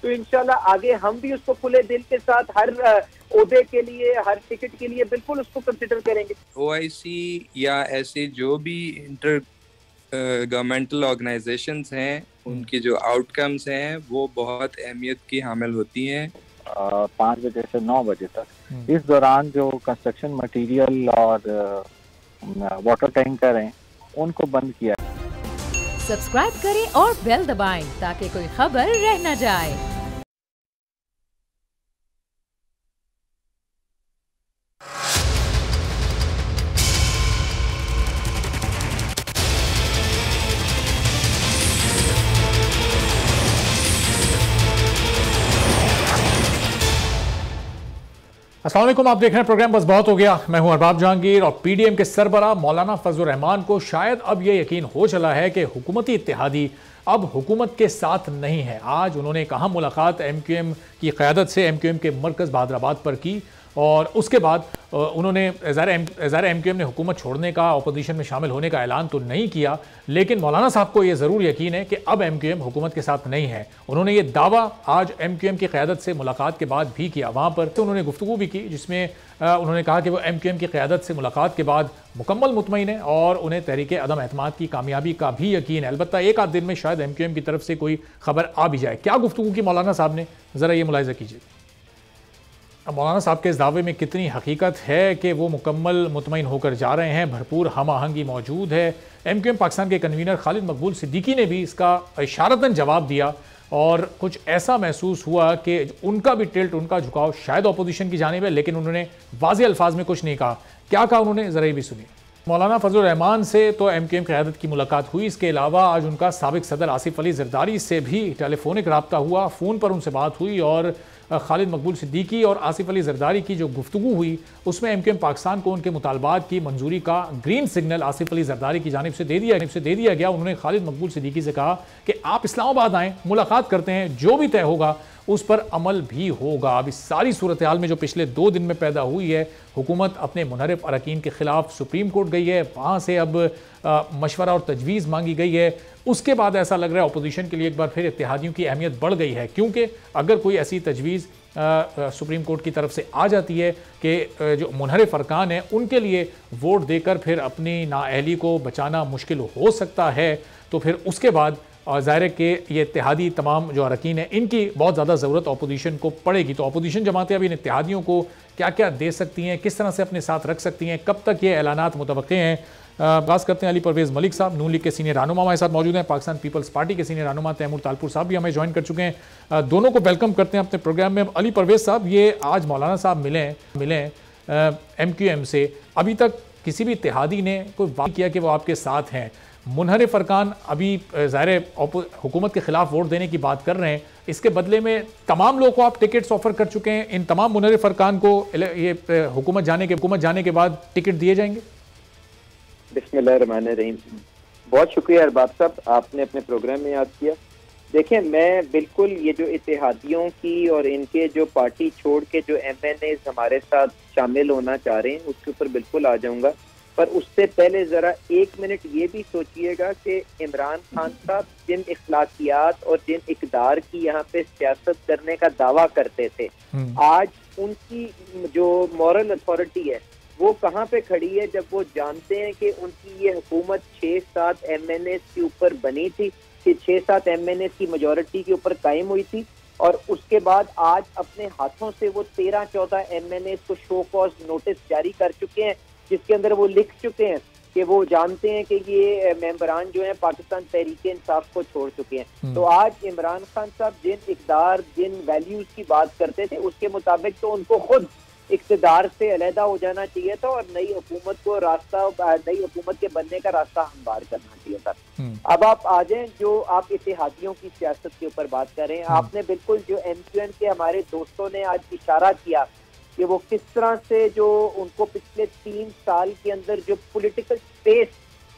तो इंशाल्लाह आगे हम भी उसको खुले दिल के साथ हर ओहदे के लिए, हर टिकट के लिए बिल्कुल उसको कंसिडर करेंगे। OIC या ऐसे जो भी इंटर गवर्नमेंटल ऑर्गेनाइजेशंस हैं, उनकी जो आउटकम्स हैं वो बहुत अहमियत की हामिल होती हैं। 5 बजे से 9 बजे तक इस दौरान जो कंस्ट्रक्शन मटेरियल और वाटर टैंकर हैं उनको बंद किया। सब्सक्राइब करें और बेल दबाएं ताकि कोई खबर रह न जाए। अस्सलाम वालेकुम, आप देख रहे हैं प्रोग्राम बस बहुत हो गया। मैं हूं अरबाब जहांगीर और PDM के सरबराह मौलाना फजलुर रहमान को शायद अब यह यकीन हो चला है कि हुकूमती इत्तेहादी अब हुकूमत के साथ नहीं है। आज उन्होंने कहा मुलाकात MQM की क़यादत से MQM के मरकज़ बहादराबाद पर की और उसके बाद उन्होंने ज़ाहिर MQM ने हुकूमत छोड़ने का, अपोजिशन में शामिल होने का ऐलान तो नहीं किया, लेकिन मौलाना साहब को ये ज़रूर यकीन है कि अब MQM हुकूमत के साथ नहीं है। उन्होंने ये दावा आज MQM की क़यादत से मुलाकात के बाद भी किया। वहाँ पर तो उन्होंने गुफ्तगू भी की जिसमें उन्होंने कहा कि वो MQM की क़यादत से मुलाकात के बाद मुकम्मल मुतमईन है और उन्हें तहरीक अदम एतमाद की कामयाबी का भी यकीन है। अलबत्ता एक आध दिन में शायद MQM की तरफ से कोई खबर आ भी जाए। क्या गुफ्तगू की मौलाना साहब ने, ज़रा ये मुलाहिज़ा कीजिए। अब मौलाना साहब के इस दावे में कितनी हकीकत है कि वो मुकम्मल मुतमईन होकर जा रहे हैं, भरपूर हम आहंगी मौजूद है। MQM पाकिस्तान के कन्वीनर खालिद मकबूल सिद्दीकी ने भी इसका इशारतन जवाब दिया और कुछ ऐसा महसूस हुआ कि उनका भी टिल्ट, उनका झुकाव शायद अपोजिशन की जानिब है, लेकिन उन्होंने वाज़ेह अल्फाज में कुछ नहीं कहा। क्या कहा उन्होंने, ज़रा ये भी सुनिए। मौलाना फजलुर रहमान से तो MQM क़यादत की मुलाकात हुई, इसके अलावा आज उनका साबिक़ सदर आसिफ अली ज़रदारी से भी टेलीफोनिक रब्ता हुआ, फ़ोन पर उनसे बात हुई और खालिद मकबूल सिद्दीकी और आसिफ अली ज़रदारी की जो गुफ्तगू हुई उसमें MQM पाकिस्तान को उनके मुतालबात की मंजूरी का ग्रीन सिग्नल आसिफ अली ज़रदारी की जानिब से दे दिया गया। उन्होंने खालिद मकबूल सिद्दीकी से कहा कि आप इस्लामाबाद आएँ, मुलाकात करते हैं, जो भी तय होगा उस पर अमल भी होगा। अब इस सारी सूरत हाल में जो पिछले 2 दिन में पैदा हुई है, हुकूमत अपने मुनहरिफ अरकान के ख़िलाफ़ सुप्रीम कोर्ट गई है, वहाँ से अब मशवरा और तजवीज़ मांगी गई है। उसके बाद ऐसा लग रहा है अपोजिशन के लिए एक बार फिर इत्तेहादियों की अहमियत बढ़ गई है, क्योंकि अगर कोई ऐसी तजवीज़ सुप्रीम कोर्ट की तरफ से आ जाती है कि जो मुनहरिफ अरकान हैं उनके लिए वोट देकर फिर अपनी नाअहली को बचाना मुश्किल हो सकता है, तो फिर उसके बाद ज़ाहिर है कि ये इत्तेहादी तमाम जो अरकान हैं इनकी बहुत ज़्यादा ज़रूरत अपोजिशन को पड़ेगी। तो अपोजिशन जमातें अब इन इत्तेहादियों को क्या क्या दे सकती हैं, किस तरह से अपने साथ रख सकती हैं, कब तक ये ऐलानात मुतवक्के हैं। बात करते हैं अली परवेज़ मलिक साहब, नून लीग के सीनियर रहनुमा हमारे साथ मौजूद हैं। पाकिस्तान पीपल्स पार्टी के सीनियर रहनुमा तैमूर तालपुर साहब भी हमें ज्वाइन कर चुके हैं। दोनों को वेलकम करते हैं अपने प्रोग्राम में। अली परवेज़ साहब, ये आज मौलाना साहब मिले MQM से, अभी तक किसी भी इत्तेहादी ने कोई बात किया कि वो आपके साथ हैं? मुनहरिफ अरकान अभी ज़ाहिर हुकूमत के ख़िलाफ़ वोट देने की बात कर रहे हैं, इसके बदले में तमाम लोगों को आप टिकट्स ऑफ़र कर चुके हैं। इन तमाम मुनहरिफ अरकान को ये हुकूमत जाने के बाद टिकट दिए जाएंगे? बिस्मिल्लाहिर्रहमानिर्रहीम। बहुत शुक्रिया अरबाब साहब, आपने अपने प्रोग्राम में याद किया। देखिए, मैं बिल्कुल ये जो इत्तेहादियों की और इनके जो पार्टी छोड़ के जो MNAs हमारे साथ शामिल होना चाह रहे हैं उसके ऊपर बिल्कुल आ जाऊंगा, पर उससे पहले जरा 1 मिनट ये भी सोचिएगा कि इमरान खान साहब जिन इखलाकियात और जिन इक़दार की यहाँ पे सियासत करने का दावा करते थे, आज उनकी जो मॉरल अथॉरिटी है वो कहाँ पे खड़ी है, जब वो जानते हैं कि उनकी ये हुकूमत 6-7 MNAs के ऊपर बनी थी, कि 6-7 MNAs की मेजॉरिटी के ऊपर कायम हुई थी, और उसके बाद आज अपने हाथों से वो 13-14 MNAs को शो कॉज नोटिस जारी कर चुके हैं, जिसके अंदर वो लिख चुके हैं कि वो जानते हैं कि ये मेंबरान जो हैं पाकिस्तान तहरीक इंसाफ को छोड़ चुके हैं। तो आज इमरान खान साहब जिन इक़दार, जिन वैल्यूज की बात करते थे, उसके मुताबिक तो उनको खुद इक़्तिदार से अलहदा हो जाना चाहिए था और नई हुकूमत के बनने का रास्ता हमवार करना चाहिए था। अब आप आ जाएं, जो आप इत्तेहादियों की सियासत के ऊपर बात कर रहे हैं, आपने बिल्कुल जो MQM के हमारे दोस्तों ने आज इशारा किया कि वो किस तरह से जो उनको पिछले 3 साल के अंदर जो पॉलिटिकल स्पेस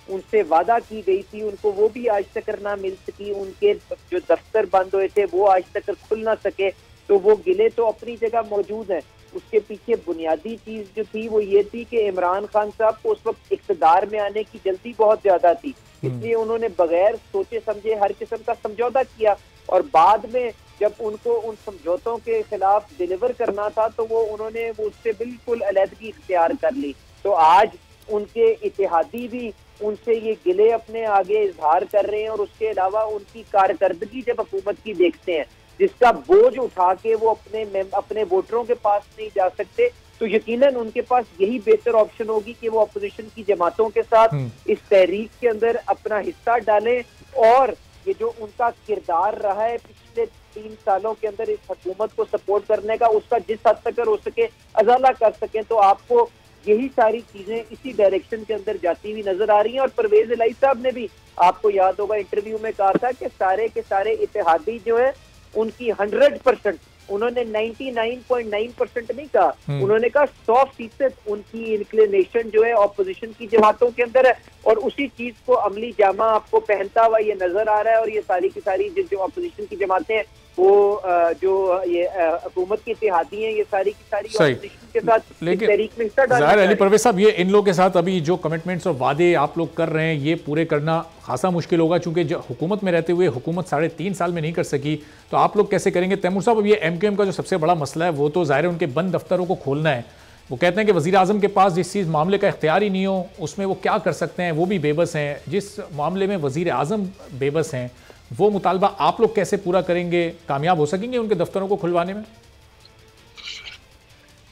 उनसे वादा की गई थी, उनको वो भी आज तक ना मिल सकी, उनके जो दफ्तर बंद हुए थे वो आज तक खुल ना सके, तो वो गिले तो अपनी जगह मौजूद हैं। उसके पीछे बुनियादी चीज जो थी वो ये थी कि इमरान खान साहब को उस वक्त इक़्तिदार में आने की जल्दी बहुत ज्यादा थी, इसलिए उन्होंने बगैर सोचे समझे हर किस्म का समझौता किया और बाद में जब उनको उन समझौतों के खिलाफ डिलीवर करना था तो वो उन्होंने वो उससे बिल्कुल अलहदगी इख्तियार कर ली। तो आज उनके इत्तेहादी भी उनसे ये गिले अपने आगे इजहार कर रहे हैं, और उसके अलावा उनकी कारकर्दगी जब हुकूमत की देखते हैं जिसका बोझ उठा के वो अपने वोटरों के पास नहीं जा सकते, तो यकीनन उनके पास यही बेहतर ऑप्शन होगी कि वो अपोजिशन की जमातों के साथ इस तहरीक के अंदर अपना हिस्सा डालें, और ये जो उनका किरदार रहा है पिछले 3 सालों के अंदर इस हुकूमत को सपोर्ट करने का, उसका जिस हद तक हो सके अजाला कर सकें। तो आपको यही सारी चीजें इसी डायरेक्शन के अंदर जाती हुई नजर आ रही हैं। और परवेज इलाही साहब ने भी, आपको याद होगा, इंटरव्यू में कहा था कि सारे के सारे इत्तेहादी जो है उनकी 100%, उन्होंने 99.9% नहीं कहा, उन्होंने कहा 100% उनकी इंक्लिनेशन जो है ऑपोजिशन की जमातों के अंदर है, और उसी चीज को अमली जामा आपको पहनता हुआ ये नजर आ रहा है। और ये सारी की सारी जो ऑपोजिशन की जमातें हैं वो जो ये हुकूमत की इत्तेहादी हैं, ये सारी की सारी ऑपोजिशन के साथ तहरीक में हिस्सा डाल रही है। अली परवेज साहब, ये इन लोगों के साथ अभी जो कमिटमेंट्स और वादे आप लोग कर रहे हैं ये पूरे करना खासा मुश्किल होगा, चूंकि जो हुकूमत में रहते हुए हुकूमत 3.5 साल में नहीं कर सकी, तो आप लोग कैसे करेंगे? तैमूर साहब, अब ये MQM का जो सबसे बड़ा मसला है वो तो ज़ाहिर है उनके बंद दफ्तरों को खोलना है। वो कहते हैं कि वज़ीर आज़म के पास जिस चीज़ मामले का इख्तियार ही नहीं हो उसमें वो क्या कर सकते हैं, वो भी बेबस हैं। जिस मामले में वज़ीर आज़म बेबस हैं वो मुतालबा आप लोग कैसे पूरा करेंगे? कामयाब हो सकेंगे उनके दफ्तरों को खुलवाने में?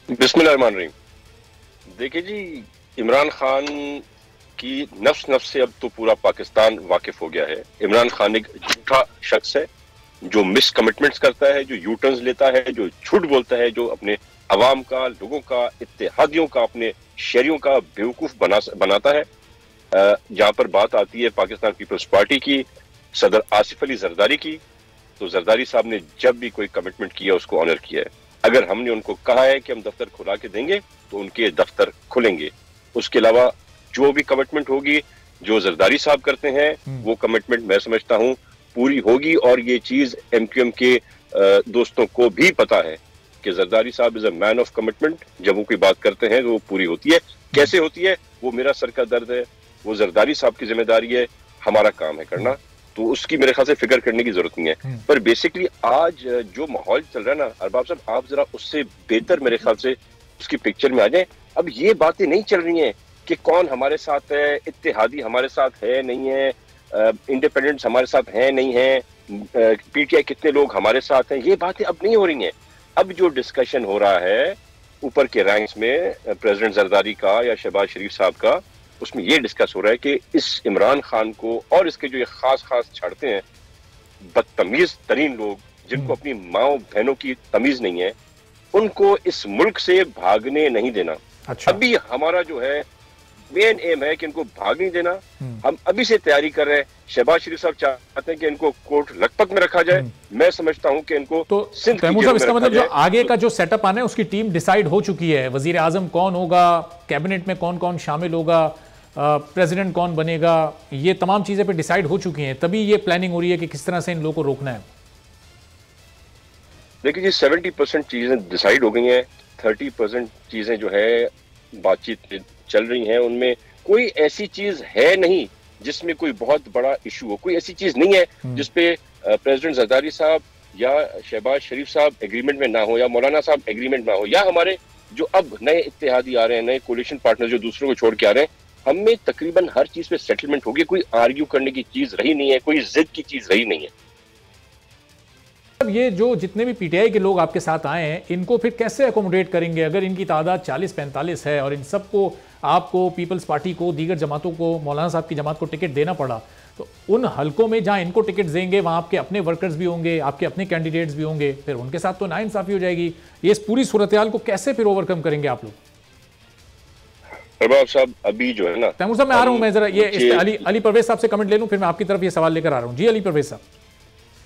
बिस्मिल्लाहिर्रहमानिर्रहीम। देखिए जी, इमरान खान की नफ्स से अब तो पूरा पाकिस्तान वाकिफ हो गया है। इमरान खान एक झूठा शख्स है जो मिस कमिटमेंट्स करता है, जो यू टर्न्स लेता है, जो झूठ बोलता है, जो अपने अवाम का, लोगों का, इत्तेहादियों का, अपने शहरियों का बेवकूफ बनाता है। जहां पर बात आती है पाकिस्तान पीपल्स पार्टी की, सदर आसिफ अली जरदारी की, तो जरदारी साहब ने जब भी कोई कमिटमेंट किया उसको ऑनर किया है। अगर हमने उनको कहा है कि हम दफ्तर खुला के देंगे तो उनके दफ्तर खुलेंगे। उसके अलावा जो भी कमिटमेंट होगी जो जरदारी साहब करते हैं वो कमिटमेंट मैं समझता हूं पूरी होगी। और ये चीज MQM के दोस्तों को भी पता है कि जरदारी साहब is a man of commitment. जब वो कोई बात करते हैं तो वो पूरी होती है। कैसे होती है वो मेरा सर का दर्द है, वो जरदारी साहब की जिम्मेदारी है, हमारा काम है करना, तो उसकी मेरे ख्याल से फिक्र करने की जरूरत नहीं है। पर बेसिकली आज जो माहौल चल रहा है ना अरबाब साहब, आप जरा उससे बेहतर मेरे ख्याल से उसकी पिक्चर में आ जाए। अब ये बातें नहीं चल रही हैं कि कौन हमारे साथ है, इत्तेहादी हमारे साथ है नहीं है, इंडिपेंडेंट्स हमारे साथ है नहीं है, PTI कितने लोग हमारे साथ हैं, ये बातें अब नहीं हो रही हैं। अब जो डिस्कशन हो रहा है ऊपर के रैंक्स में प्रेसिडेंट जरदारी का या शहबाज शरीफ साहब का, उसमें ये डिस्कस हो रहा है कि इस इमरान खान को और इसके जो ये खास छाड़ते हैं बदतमीज तरीन लोग जिनको अपनी माओ बहनों की तमीज नहीं है, उनको इस मुल्क से भागने नहीं देना। अच्छा। अभी हमारा जो है मेन एम है कि इनको भाग नहीं देना। हम अभी से तैयारी कर रहे हैं। शहबाज शरीफ साहब चाहते हैं कि इनको कोर्ट लखपत में रखा जाए। मैं समझता हूं कि इनको तो सिंध की तैमूर साहब, इसका मतलब जो आगे तो, का जो सेटअप आना है उसकी टीम डिसाइड हो चुकी है। वजीर आजम कौन होगा, कैबिनेट में कौन कौन शामिल होगा, प्रेसिडेंट कौन बनेगा, ये तमाम चीजें पे डिसाइड हो चुकी हैं। तभी ये प्लानिंग हो रही है कि किस तरह से इन लोगों को रोकना है। देखिए जी 70% चीजें डिसाइड हो गई हैं, 30% चीजें जो है बातचीत चल रही हैं। उनमें कोई ऐसी चीज है नहीं जिसमें कोई बहुत बड़ा इशू हो। कोई ऐसी चीज नहीं है जिसपे प्रेसिडेंट जरदारी साहब या शहबाज शरीफ साहब एग्रीमेंट में ना हो या मौलाना साहब एग्रीमेंट ना हो या हमारे जो अब नए इत्तेहादी आ रहे हैं, नए कोलिशन पार्टनर जो दूसरों को छोड़ के आ रहे हैं, हमें तकरीबन हर चीज पे सेटलमेंट होगी। कोई आर्ग्यू करने की चीज रही नहीं है, कोई जिद की चीज रही नहीं है। अब ये जो जितने भी PTI के लोग आपके साथ आए हैं इनको फिर कैसे अकोमोडेट करेंगे? अगर इनकी तादाद 40-45 है और इन सबको, आपको, पीपल्स पार्टी को, दीगर जमातों को, मौलाना साहब की जमात को टिकट देना पड़ा, तो उन हलकों में जहां इनको टिकट देंगे वहां आपके अपने वर्कर्स भी होंगे, आपके अपने कैंडिडेट्स भी होंगे, फिर उनके साथ तो नाइंसाफी हो जाएगी। ये इस पूरी सूरत हाल को कैसे फिर ओवरकम करेंगे आप लोग? अरबाब साहब अभी जो है ना, तैमूर साहब मैं आ रहा हूं, मैं जरा ये अली परवेज साहब से कमेंट ले लूं, फिर मैं आपकी तरफ ये सवाल लेकर आ रहा हूं। जी अली परवेज साहब।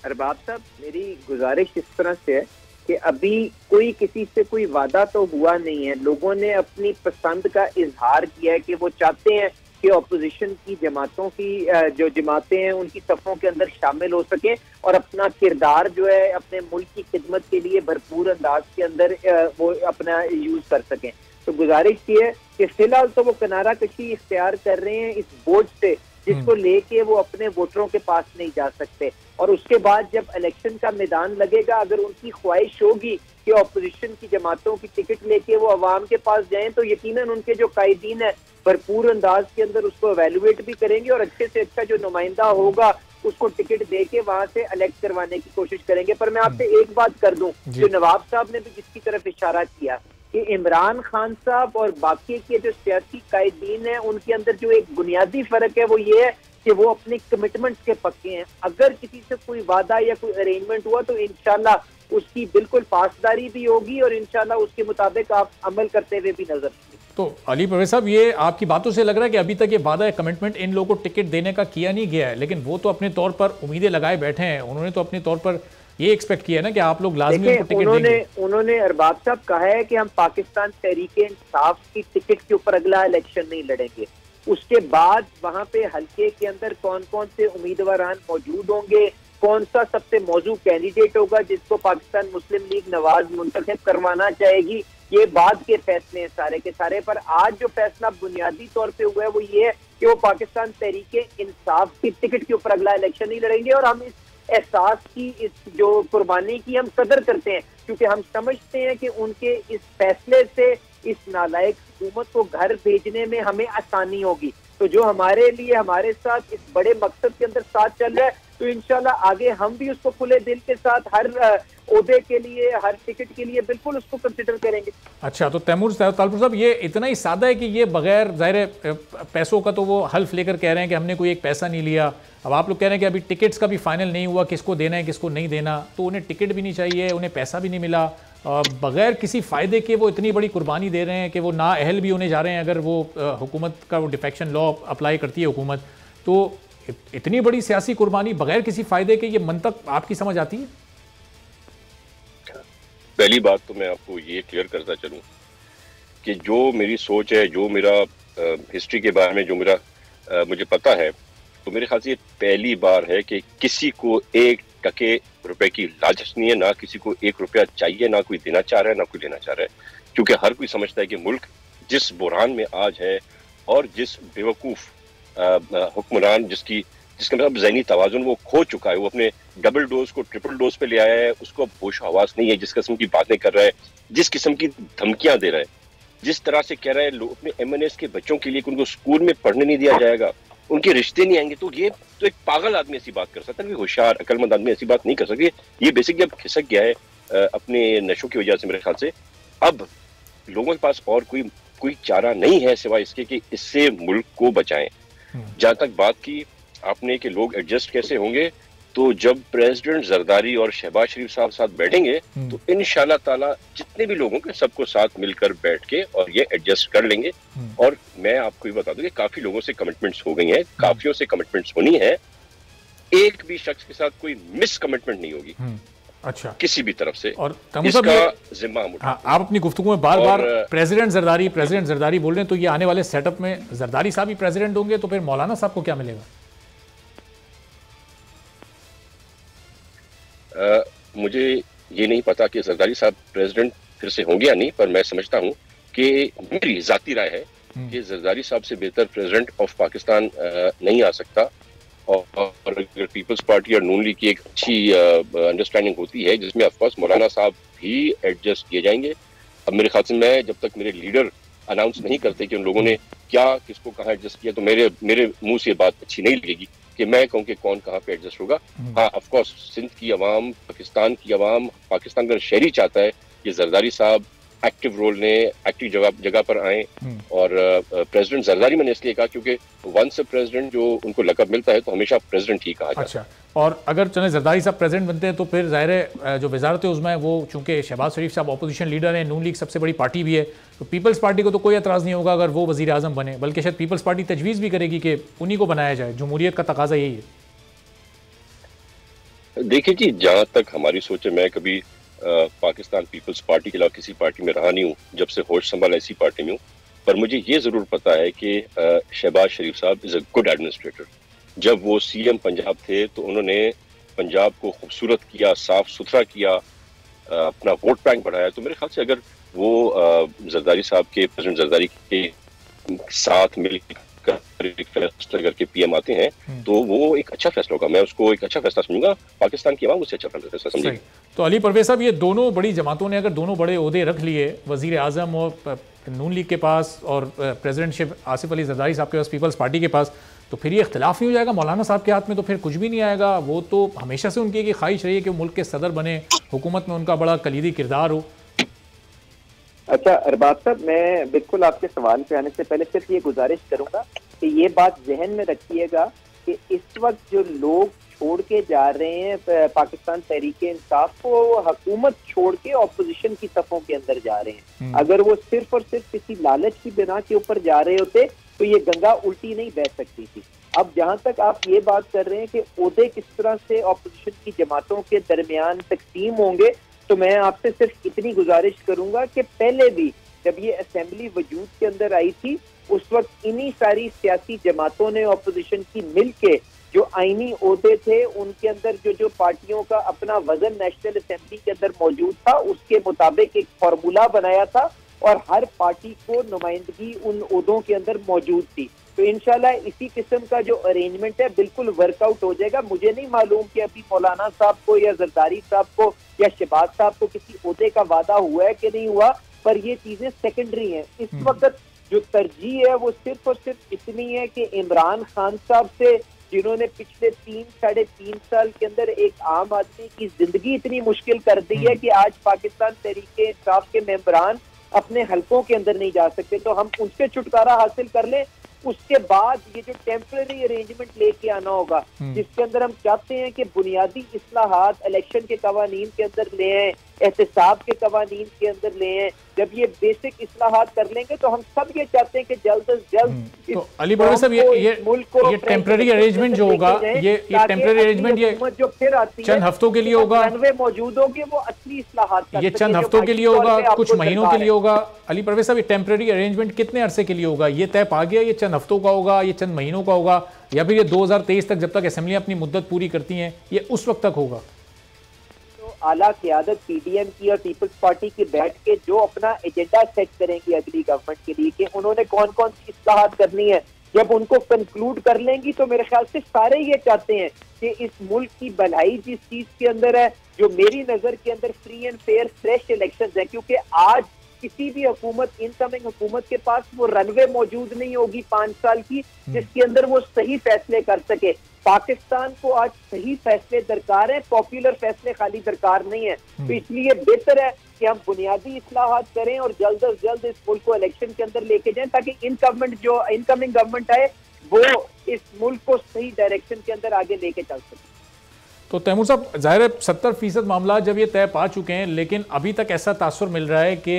अरबाब साहब, मेरी गुजारिश इस तरह से है कि अभी कोई किसी से कोई वादा तो हुआ नहीं है। लोगों ने अपनी पसंद का इजहार किया है कि वो चाहते हैं कि ऑपोजिशन की जमातों की जो जमातें हैं उनकी सफ़ों के अंदर शामिल हो सके और अपना किरदार जो है अपने मुल्क की खिदमत के लिए भरपूर अंदाज के अंदर वो अपना यूज कर सकें। तो गुजारिश ये है कि फिलहाल तो वो किनारा कशी इख्तियार कर रहे हैं इस बोझ से जिसको लेके वो अपने वोटरों के पास नहीं जा सकते। और उसके बाद जब इलेक्शन का मैदान लगेगा, अगर उनकी ख्वाहिश होगी कि ऑपोजिशन की जमातों की टिकट लेके वो अवाम के पास जाएं, तो यकीनन उनके जो कायदीन है भरपूर अंदाज के अंदर उसको एवेलुएट भी करेंगे और अच्छे से अच्छा जो नुमाइंदा होगा उसको टिकट दे के वहां से इलेक्ट करवाने की कोशिश करेंगे। पर मैं आपसे एक बात कर दूं, जो नवाब साहब ने भी जिसकी तरफ इशारा किया कि इमरान खान साहब और बाकी के जो सियासी कायदीन हैं उनके अंदर जो एक बुनियादी फर्क है वो ये है कि वो अपने कमिटमेंट्स के पक्के हैं। अगर किसी से कोई वादा या कोई अरेंजमेंट हुआ तो इंशाल्लाह उसकी बिल्कुल पासदारी भी होगी और इंशाल्लाह उसके मुताबिक आप अमल करते हुए भी नजर आएंगे। तो अली परवेज साहब, ये आपकी बातों से लग रहा है कि अभी तक ये वादा कमिटमेंट इन लोगों को टिकट देने का किया नहीं गया है, लेकिन वो तो अपने तौर पर उम्मीदें लगाए बैठे हैं। उन्होंने तो अपने तौर पर ये एक्सपेक्ट किया ना कि आप लोग लाजमी उनको टिकट देंगे। उन्होंने अरबाब साहब कहा है कि हम पाकिस्तान तहरीक इंसाफ की टिकट के ऊपर अगला इलेक्शन नहीं लड़ेंगे। उसके बाद वहां पे हल्के के अंदर कौन कौन से उम्मीदवार मौजूद होंगे, कौन सा सबसे मौजू कैंडिडेट होगा जिसको पाकिस्तान मुस्लिम लीग नवाज मुंतखब करवाना चाहेगी, ये बाद के फैसले हैं सारे के सारे। पर आज जो फैसला बुनियादी तौर पे हुआ है वो ये है कि वो पाकिस्तान तहरीक इंसाफ की टिकट के ऊपर अगला इलेक्शन नहीं लड़ेंगे। और हम इस एहसास की, इस जो कुर्बानी की हम कदर करते हैं, क्योंकि हम समझते हैं कि उनके इस फैसले से इस नालायक हुकूमत को घर भेजने में हमें आसानी होगी। तो जो हमारे लिए हमारे साथ इस बड़े मकसद के अंदर साथ चल रहा है, तो इंशाल्लाह आगे हम भी उसको खुले दिल के साथ हर ओहदे के लिए, हर टिकट के लिए बिल्कुल उसको कंसिडर करेंगे। अच्छा, तो तैमूर तालपुर साहब, ये इतना ही सादा है कि ये बगैर ज़ाहिर पैसों का, तो वो हल्फ लेकर कह रहे हैं कि हमने कोई एक पैसा नहीं लिया। अब आप लोग कह रहे हैं कि अभी टिकट्स का भी फाइनल नहीं हुआ, किसको देना है किसको नहीं देना, तो उन्हें टिकट भी नहीं चाहिए, उन्हें पैसा भी नहीं मिला, बगैर किसी फ़ायदे के वो इतनी बड़ी कुर्बानी दे रहे हैं कि वो ना अहल भी होने जा रहे हैं अगर वो हुकूमत का वो डिफेक्शन लॉ अप्लाई करती है हुकूमत। तो इतनी बड़ी सियासी कुर्बानी बगैर किसी फ़ायदे के, ये मंतक आपकी समझ आती है? पहली बात तो मैं आपको ये क्लियर करता चलूं कि जो मेरी सोच है, जो मेरा हिस्ट्री के बारे में जो मेरा मुझे पता है, तो मेरे ख्याल से ये पहली बार है कि किसी को एक टके रुपए की लालच नहीं है, ना किसी को एक रुपया चाहिए, ना कोई देना चाह रहा है ना कोई लेना चाह रहा है। क्योंकि हर कोई समझता है कि मुल्क जिस बुरहान में आज है और जिस बेवकूफ़ हुक्मरान जिसका मतलब ज़हनी तवाज़ुन वो खो चुका है, वो अपने डबल डोज को ट्रिपल डोज पे ले आया है, उसको होश हवास नहीं है, जिस किस्म की बातें कर रहा है, जिस किस्म की धमकियां दे रहा है, जिस तरह से कह रहा है लोग अपने MNAs के बच्चों के लिए उनको स्कूल में पढ़ने नहीं दिया जाएगा, उनके रिश्ते नहीं आएंगे, तो ये तो एक पागल आदमी ऐसी बात कर सकता है, होशियार अकलमंद आदमी ऐसी बात नहीं कर सकती। ये बेसिकली अब खिसक गया है अपने नशों की वजह से मेरे ख्याल से। अब लोगों के पास और कोई चारा नहीं है सिवाय इसके कि इससे मुल्क को बचाएं। जहां तक बात की आपने कि लोग एडजस्ट कैसे होंगे, तो जब प्रेसिडेंट जरदारी और शहबाज शरीफ साहब साथ बैठेंगे तो इंशाल्लाह ताला जितने भी लोगों के सबको साथ मिलकर बैठ के और ये एडजस्ट कर लेंगे। और मैं आपको ये बता दूं कि काफी लोगों से कमिटमेंट्स हो गई हैं, काफियों से कमिटमेंट्स होनी है, एक भी शख्स के साथ कोई मिस कमिटमेंट नहीं होगी। अच्छा, किसी भी तरफ से। और इसका जिम्मा हम उठाएंगे। आप अपनी गुफ्तगू में बार बार प्रेसिडेंट जरदारी बोल रहे हैं, तो ये आने वाले सेटअप में जरदारी साहब ही प्रेसिडेंट होंगे, तो फिर मौलाना साहब को क्या मिलेगा? मुझे ये नहीं पता कि जरदारी साहब प्रेसिडेंट फिर से होंगे या नहीं, पर मैं समझता हूं कि मेरी जाती राय है कि जरदारी साहब से बेहतर प्रेसिडेंट ऑफ पाकिस्तान नहीं आ सकता। और अगर पीपल्स पार्टी और नून लीग की एक अच्छी अंडरस्टैंडिंग होती है जिसमें ऑफकोर्स मौलाना साहब भी एडजस्ट किए जाएंगे। अब मेरे ख्याल से मैं जब तक मेरे लीडर अनाउंस नहीं करते कि उन लोगों ने क्या किसको कहाँ एडजस्ट किया, तो मेरे मुंह से बात अच्छी नहीं लगेगी कि मैं कहूँ कि कौन कहाँ पे एडजस्ट होगा। हाँ, ऑफकोर्स सिंध की अवाम, पाकिस्तान की अवाम, पाकिस्तान का शहरी चाहता है कि जरदारी साहब एक्टिव रोल ने एक्टिव जगह पर आए। और प्रेसिडेंट जरदारी मैंने इसलिए कहा क्योंकि वंस प्रेसिडेंट जो उनको लक़ब मिलता है तो हमेशा प्रेसिडेंट ही कहा जाता है। अच्छा, और अगर चले जरदारी साहब प्रेसिडेंट बनते हैं तो फिर ज़ाहिर है जो वजारत उज़्मा है वो, चूंकि शहबाज शरीफ साहब अपोजिशन लीडर हैं, नून लीग सबसे बड़ी पार्टी भी है, तो पीपल्स पार्टी को तो कोई एतराज़ नहीं होगा अगर वो वज़ीर आज़म बने, बल्कि शायद पीपल्स पार्टी तजवीज़ भी करेगी कि उन्हीं को बनाया जाए। जमहूरियत का तकाजा यही है। देखिए जी, जहाँ तक हमारी सोच है, मैं कभी पाकिस्तान पीपल्स पार्टी के अलावा किसी पार्टी में रहा नहीं हूँ, जब से होश संभाला इसी पार्टी में हूँ। पर मुझे ये जरूर पता है कि शहबाज शरीफ साहब इज अ गुड एडमिनिस्ट्रेटर। जब वो CM पंजाब थे तो उन्होंने पंजाब को खूबसूरत किया, साफ सुथरा किया, अपना वोट बैंक बढ़ाया। तो मेरे ख्याल से अगर वो जरदारी साहब के, प्रेसिडेंट जरदारी के साथ मिलकर एक फैसला करके पीएम आते हैं तो वो एक अच्छा फैसला होगा। मैं उसको एक अच्छा फैसला समझूंगा, पाकिस्तान की आवाम उससे अच्छा फैसला समझेगी। तो अली परवेज साहब, ये दोनों बड़ी जमातों ने अगर दोनों बड़े ओहदे रख लिए, वजीर आजम और नून लीग के पास और प्रेसिडेंटशिप आसिफ अली जरदारी साहब के पास, पीपल्स पार्टी के पास, तो फिर ये इख्तिलाफ नहीं हो जाएगा? मौलाना साहब के हाथ में तो फिर कुछ भी नहीं आएगा। वो तो हमेशा से उनकी ख्वाहिश रही है कि मुल्क के सदर बने, हुकूमत में उनका बड़ा कलीदी किरदार हो। अच्छा अरबाज साहब, मैं बिल्कुल आपके सवाल पे आने से पहले सिर्फ ये गुजारिश करूंगा कि ये बात जहन में रखिएगा कि इस वक्त जो लोग छोड़ के जा रहे हैं पाकिस्तान तहरीके इंसाफ को, वो हुकूमत छोड़ के ऑपोजिशन की सफों के अंदर जा रहे हैं। अगर वो सिर्फ और सिर्फ किसी लालच की बिना के ऊपर जा रहे होते तो ये गंगा उल्टी नहीं बह सकती थी। अब जहां तक आप ये बात कर रहे हैं कि ओहदे किस तरह से ऑपोजिशन की जमातों के दरमियान तकसीम होंगे, तो मैं आपसे सिर्फ इतनी गुजारिश करूंगा कि पहले भी जब ये असेंबली वजूद के अंदर आई थी, उस वक्त इन्हीं सारी सियासी जमातों ने ऑपोजिशन की मिल के जो आईनी ओहदे थे उनके अंदर जो पार्टियों का अपना वजन नेशनल असेंबली के अंदर मौजूद था, उसके मुताबिक एक फार्मूला बनाया था और हर पार्टी को नुमाइंदगी उन ओहदों के अंदर मौजूद थी। तो इंशाल्लाह इसी किस्म का जो अरेंजमेंट है बिल्कुल वर्कआउट हो जाएगा। मुझे नहीं मालूम कि अभी मौलाना साहब को या जरदारी साहब को या शहबाज साहब को किसी ओहदे का वादा हुआ है कि नहीं हुआ, पर ये चीजें सेकेंडरी हैं। इस वक्त जो तरजीह है वो सिर्फ और सिर्फ इतनी है कि इमरान खान साहब से, जिन्होंने पिछले 3-3.5 साल के अंदर एक आम आदमी की जिंदगी इतनी मुश्किल कर दी है कि आज पाकिस्तान तहरीके इंसाफ के मेंबरान अपने हलकों के अंदर नहीं जा सकते, तो हम उनसे छुटकारा हासिल कर लें। उसके बाद ये जो टेम्पररी अरेंजमेंट लेके आना होगा, जिसके अंदर हम चाहते हैं कि बुनियादी इस्लाहात इलेक्शन के कवानीन के अंदर ले आए, एहतसाब के कवानीन के अंदर ले आए। जब ये बेसिक इस्लाहात कर लेंगे तो हम सब ये चाहते हैं कि जल्द से जल्द तो अली परवेज साहब, ये टेम्पररी अरेंजमेंट जो होगा, ये टेम्पररी अरेंजमेंट ये जो फिर आती है चंद हफ्तों के लिए होगा, मौजूद होगी, वो असली इस्लाहात ये चंद हफ्तों के लिए होगा, कुछ महीनों के लिए होगा। अली परवेज साहब, ये टेम्पररी अरेंजमेंट कितने अरसे के लिए होगा? ये तय पा गया, ये चंद हफ्तों का होगा, ये चंद महीनों का होगा, या फिर ये 2023 तक, जब तक असेंबली अपनी मुद्दत पूरी करती हैं, ये उस वक्त तक होगा? आला क़यादत पीडीएम की और पीपल्स पार्टी की बैठ के जो अपना एजेंडा सेट करेंगी अगली गवर्नमेंट के लिए कि उन्होंने कौन कौन सी इस्लाहात करनी है, जब उनको कंक्लूड कर लेंगी तो मेरे ख्याल से सारे ये चाहते हैं कि इस मुल्क की भलाई जिस चीज के अंदर है, जो मेरी नजर के अंदर free and fair fresh elections है, क्योंकि आज किसी भी हुकूमत, इनकमिंग हुकूमत के पास वो रनवे मौजूद नहीं होगी 5 साल की जिसके अंदर वो सही फैसले कर सके। पाकिस्तान को आज सही फैसले दरकार है, पॉपुलर फैसले खाली दरकार नहीं है। तो इसलिए बेहतर है कि हम बुनियादी इस्लाहात करें और जल्द अज जल्द इस मुल्क को इलेक्शन के अंदर लेके जाएं, ताकि इनकमिंग गवर्नमेंट आए वो इस मुल्क को सही डायरेक्शन के अंदर आगे लेके चल सके। तो तैमूर साहब, जाहिर है 70% मामला जब ये तय पा चुके हैं, लेकिन अभी तक ऐसा तासुर मिल रहा है कि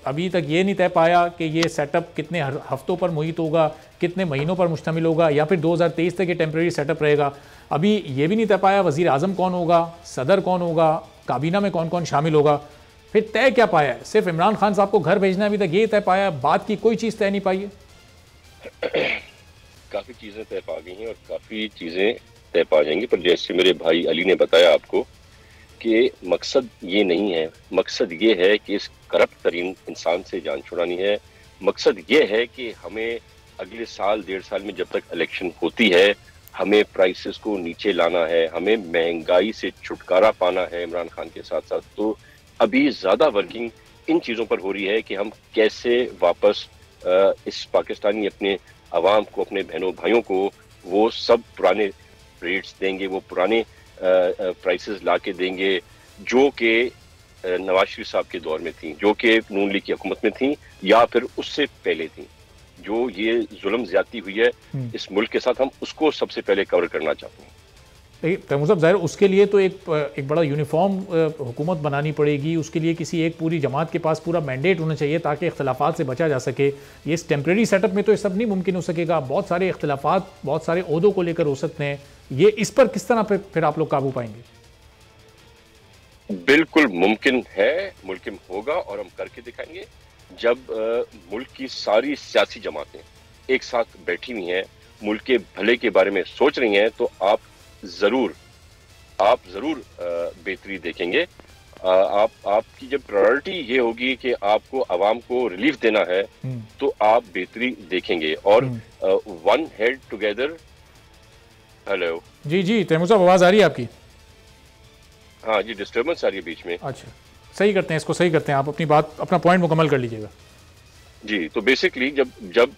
अभी तक ये नहीं तय पाया कि ये सेटअप कितने हफ्तों पर मुहित होगा, कितने महीनों पर मुश्तमिल होगा, या फिर 2023 तक ये टेम्प्रेरी सेटअप रहेगा। अभी ये भी नहीं तय पाया वज़ीर आज़म कौन होगा, सदर कौन होगा, काबीना में कौन कौन शामिल होगा। फिर तय क्या पाया है? सिर्फ इमरान खान साहब को घर भेजना अभी तक ये तय पाया, बात की कोई चीज़ तय नहीं पाई है। काफ़ी चीज़ें तय पा गई हैं और काफ़ी चीज़ें तय पा जाएंगी, पर जैसे मेरे भाई अली ने बताया आपको कि मकसद ये नहीं है, मकसद ये है कि इस करप्ट तरीन इंसान से जान छुड़ानी है। मकसद ये है कि हमें अगले साल 1.5 साल में जब तक इलेक्शन होती है, हमें प्राइसेस को नीचे लाना है, हमें महंगाई से छुटकारा पाना है इमरान खान के साथ साथ। तो अभी ज़्यादा वर्किंग इन चीज़ों पर हो रही है कि हम कैसे वापस इस पाकिस्तानी अपने आवाम को, अपने बहनों भाइयों को वो सब पुराने रेट्स देंगे, वो पुराने प्राइसेस ला के देंगे जो कि नवाज शरीफ साहब के दौर में थी, जो कि नून लीग की हुकूमत में थी, या फिर उससे पहले थी। जो ये जुल्म ज्यादती हुई है इस मुल्क के साथ, हम उसको सबसे पहले कवर करना चाहते हैं। तैमूर साहब, ज़ाहिर उसके लिए तो एक बड़ा यूनिफॉर्म हुकूमत बनानी पड़ेगी, उसके लिए किसी एक पूरी जमात के पास पूरा मैंडेट होना चाहिए ताकि इख्तलाफात से बचा जा सके। ये इस टेम्प्रेरी सेटअप में तो ये सब नहीं मुमकिन हो सकेगा, बहुत सारे इख्तलाफात बहुत सारे ओहदों को लेकर हो सकते हैं। ये इस पर किस तरह फिर आप लोग काबू पाएंगे? बिल्कुल मुमकिन है, मुमकिन होगा और हम करके दिखाएंगे। जब मुल्क की सारी सियासी जमातें एक साथ बैठी हुई हैं, मुल्क के भले के बारे में सोच रही हैं, तो आप जरूर बेहतरी देखेंगे। आपकी जब प्रायोरिटी ये होगी कि आपको आवाम को रिलीफ देना है तो आप बेहतरी देखेंगे। और वन हेड टुगेदर। हेलो जी जी तैमूर साहब, आवाज आ रही है आपकी? हाँ जी, डिस्टर्बेंस आ रही है बीच में। अच्छा, सही करते हैं, इसको सही करते हैं, आप अपनी बात, अपना पॉइंट मुकम्मल कर लीजिएगा। जी, तो बेसिकली जब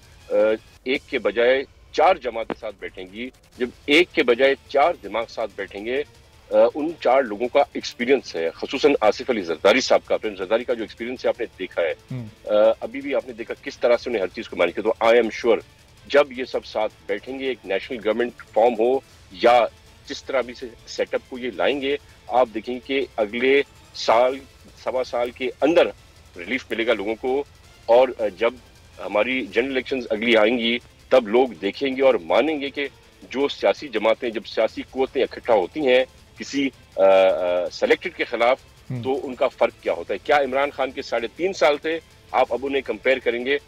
एक के बजाय 4 जमातें साथ बैठेंगी, जब एक के बजाय 4 दिमाग साथ बैठेंगे, उन 4 लोगों का एक्सपीरियंस है, खुसूसन आसिफ अली जरदारी साहब का, प्रेम जरदारी का जो एक्सपीरियंस है आपने देखा है, अभी भी आपने देखा किस तरह से उन्हें हर चीज को मैनेज किया। तो आई एम श्योर जब ये सब साथ बैठेंगे, एक नेशनल गवर्नमेंट फॉर्म हो या जिस तरह भी से सेटअप को ये लाएंगे, आप देखेंगे कि अगले साल सवा साल के अंदर रिलीफ मिलेगा लोगों को। और जब हमारी जनरल इलेक्शंस अगली आएंगी तब लोग देखेंगे और मानेंगे कि जो सियासी जमातें, जब सियासी कुव्वतें इकट्ठा होती हैं किसी सेलेक्टेड के खिलाफ, तो उनका फर्क क्या होता है। क्या इमरान खान के 3.5 साल थे, आप अब उन्हें कंपेयर करेंगे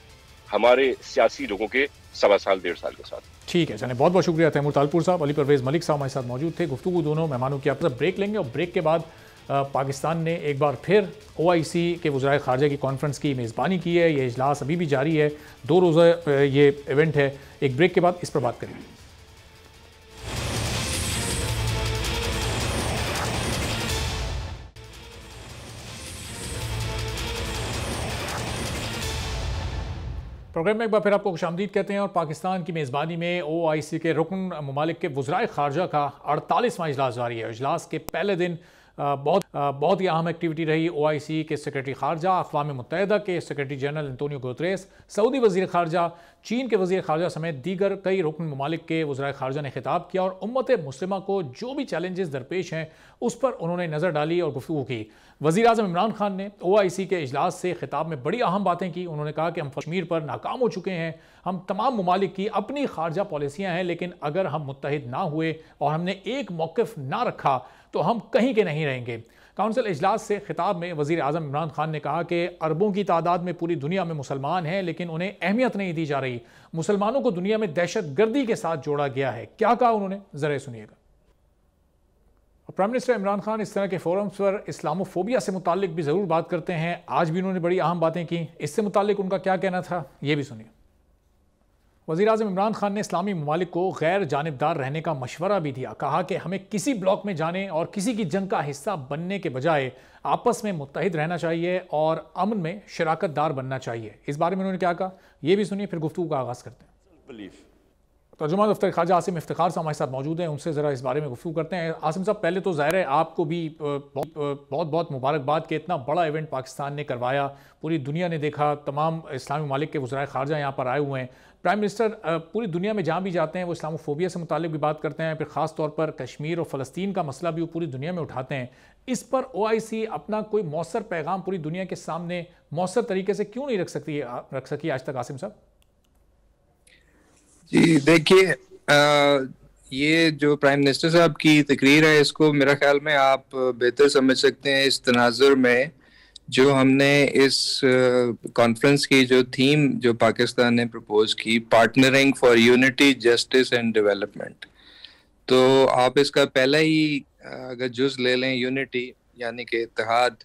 हमारे सियासी लोगों के 1.25 साल के साथ। ठीक है, चलिए, बहुत बहुत शुक्रिया तैमूर तालपुर साहब। अली परवेज मलिक साहब हमारे साथ मौजूद थे। गुफ्तगू दोनों मेहमानों की। आप ब्रेक लेंगे और ब्रेक के बाद पाकिस्तान ने एक बार फिर OIC के वज़राए ख़ारजा की कॉन्फ्रेंस की मेज़बानी की है। ये इजलास अभी भी जारी है, 2 रोज़ा ये इवेंट है। एक ब्रेक के बाद इस पर बात करेंगे। प्रोग्राम में एक बार फिर आपको खुशामदीद कहते हैं। और पाकिस्तान की मेज़बानी में OIC के रुकन ममालिक के वज़राए ख़ारजा का 48वां इजलास जारी है। इजलास के पहले दिन बहुत ही अहम एक्टिविटी रही। OIC के सेक्रेटरी ख़ारजा, अक़वाम मुत्तहिदा के secretary general Antonio Guterres, Saudi वज़ीर ख़ारजा, चीन के वज़ीर ख़ारजा समेत दीगर कई रुकन ममालिक के वज़राए ख़ारजा ने खिताब किया और उम्मत मुस्लिमा को जो भी चैलेंजेस दरपेश हैं उस पर उन्होंने नज़र डाली और गुफ्तगू की। वज़ीर आज़म इमरान खान ने OIC के इजलास से खिताब में बड़ी अहम बातें की। उन्होंने कहा कि हम कश्मीर पर नाकाम हो चुके हैं। हम तमाम ममालिक की अपनी ख़ारजा पॉलिसियाँ हैं, लेकिन अगर हम मुत्तहिद ना हुए और हमने एक मौक़िफ़ ना रखा तो हम कहीं के नहीं रहेंगे। काउंसिल इजलास से खिताब में वज़ीर आज़म इमरान खान ने कहा कि अरबों की तादाद में पूरी दुनिया में मुसलमान हैं, लेकिन उन्हें अहमियत नहीं दी जा रही। मुसलमानों को दुनिया में दहशत गर्दी के साथ जोड़ा गया है। क्या कहा उन्होंने, ज़रा सुनिएगा। प्राइम मिनिस्टर इमरान खान इस तरह के फोरम्स पर इस्लामोफोबिया से मुतालिक भी ज़रूर बात करते हैं। आज भी उन्होंने बड़ी अहम बातें की। इससे मुतालिक उनका क्या कहना था, ये भी सुनिए। वज़ीर आज़म इमरान खान ने इस्लामी ममालिक को गैर जानिबदार रहने का मशवरा भी दिया। कहा कि हमें किसी ब्लॉक में जाने और किसी की जंग का हिस्सा बनने के बजाय आपस में मुत्तहिद रहना चाहिए और अमन में शराकतदार बनना चाहिए। इस बारे में उन्होंने क्या कहा, ये भी सुनिए, फिर गुफ्तगू का आगाज़ करते हैं। तर्जुमा दफ्तर ख़ारजा आसिम इफ्तिखार साहब हमारे साथ मौजूद हैं, उनसे ज़रा इस बारे में गुफ्तगू करते हैं। आसिम साहब, पहले तो ज़ाहिर है आपको भी बहुत मुबारकबाद कि इतना बड़ा इवेंट पाकिस्तान ने करवाया, पूरी दुनिया ने देखा, तमाम इस्लामी ममालिक के वज़राए ख़ारजा यहाँ पर आए हुए हैं। प्राइम मिनिस्टर पूरी दुनिया में जहाँ भी जाते हैं वो इस्लामोफोबिया से मुतालिक भी बात करते हैं, फिर ख़ास तौर पर कश्मीर और फ़लस्तीन का मसला भी वो पूरी दुनिया में उठाते हैं। इस पर OIC अपना कोई मौसर पैगाम पूरी दुनिया के सामने मौसर तरीके से क्यों नहीं रख सकी आज तक, आसिम साहब? जी देखिए, ये जो प्राइम मिनिस्टर साहब की तकरीर है, इसको मेरा ख्याल में आप बेहतर समझ सकते हैं इस तनाजुर में जो हमने इस कॉन्फ्रेंस की जो थीम जो पाकिस्तान ने प्रपोज की, partnering for unity, justice and development. तो आप इसका पहला ही अगर जुज ले लें, यूनिटी यानी कि इत्तेहाद,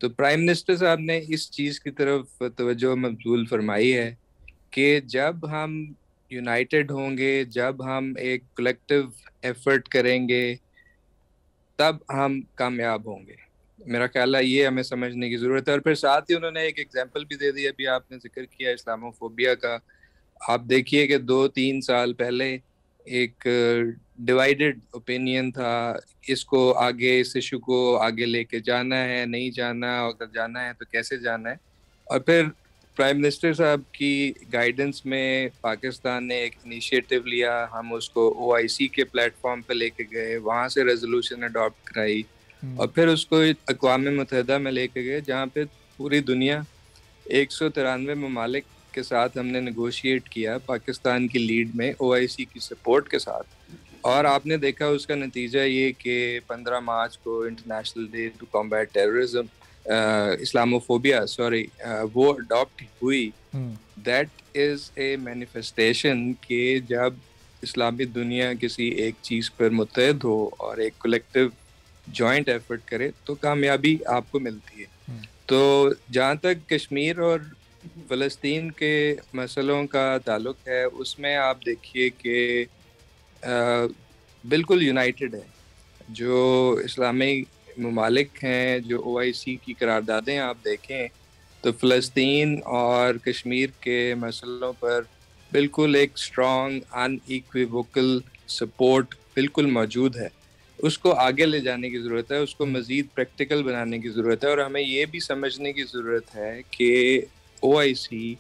तो प्राइम मिनिस्टर साहब ने इस चीज़ की तरफ तवज्जो मबजूल फरमाई है कि जब हम यूनाइटेड होंगे, जब हम एक कलेक्टिव एफर्ट करेंगे, तब हम कामयाब होंगे। मेरा ख्याल है ये हमें समझने की ज़रूरत है। और फिर साथ ही उन्होंने एक एग्जांपल भी दे दिया, अभी आपने जिक्र किया इस्लामोफोबिया का। आप देखिए कि 2-3 साल पहले एक डिवाइडेड ओपिनियन था, इसको आगे, इस इशू को आगे लेके जाना है, नहीं जाना, अगर जाना है तो कैसे जाना है। और फिर प्राइम मिनिस्टर साहब की गाइडेंस में पाकिस्तान ने एक इनिशिएटिव लिया, हम उसको OIC के प्लेटफॉर्म पे लेके गए, वहाँ से रेजोल्यूशन अडॉप्ट कराई और फिर उसको अक़वाम मुत्तहिदा में लेके गए, जहाँ पे पूरी दुनिया 193 ममालिक के साथ हमने नेगोशिएट किया पाकिस्तान की लीड में, OIC की सपोर्ट के साथ। और आपने देखा उसका नतीजा ये कि 15 मार्च को International Day to combat terrorism, Islamophobia वो अडॉप्ट हुई। दैट इज़ ए मैनिफेस्टेशन कि जब इस्लामी दुनिया किसी एक चीज़ पर मुत्तहिद हो और एक कलेक्टिव जॉइंट एफर्ट करे तो कामयाबी आपको मिलती है। तो जहाँ तक कश्मीर और फ़लस्तीन के मसलों का ताल्लुक है, उसमें आप देखिए कि बिल्कुल यूनाइटेड है। जो इस्लामी ममालिक हैं, जो OIC की करारदादें आप देखें तो फ़लस्तीन और कश्मीर के मसलों पर बिल्कुल एक स्ट्रॉन्ग अनइक्विवोकल सपोर्ट बिल्कुल मौजूद है। उसको आगे ले जाने की ज़रूरत है, उसको मज़ीद प्रैक्टिकल बनाने की ज़रूरत है, और हमें ये भी समझने की ज़रूरत है कि OIC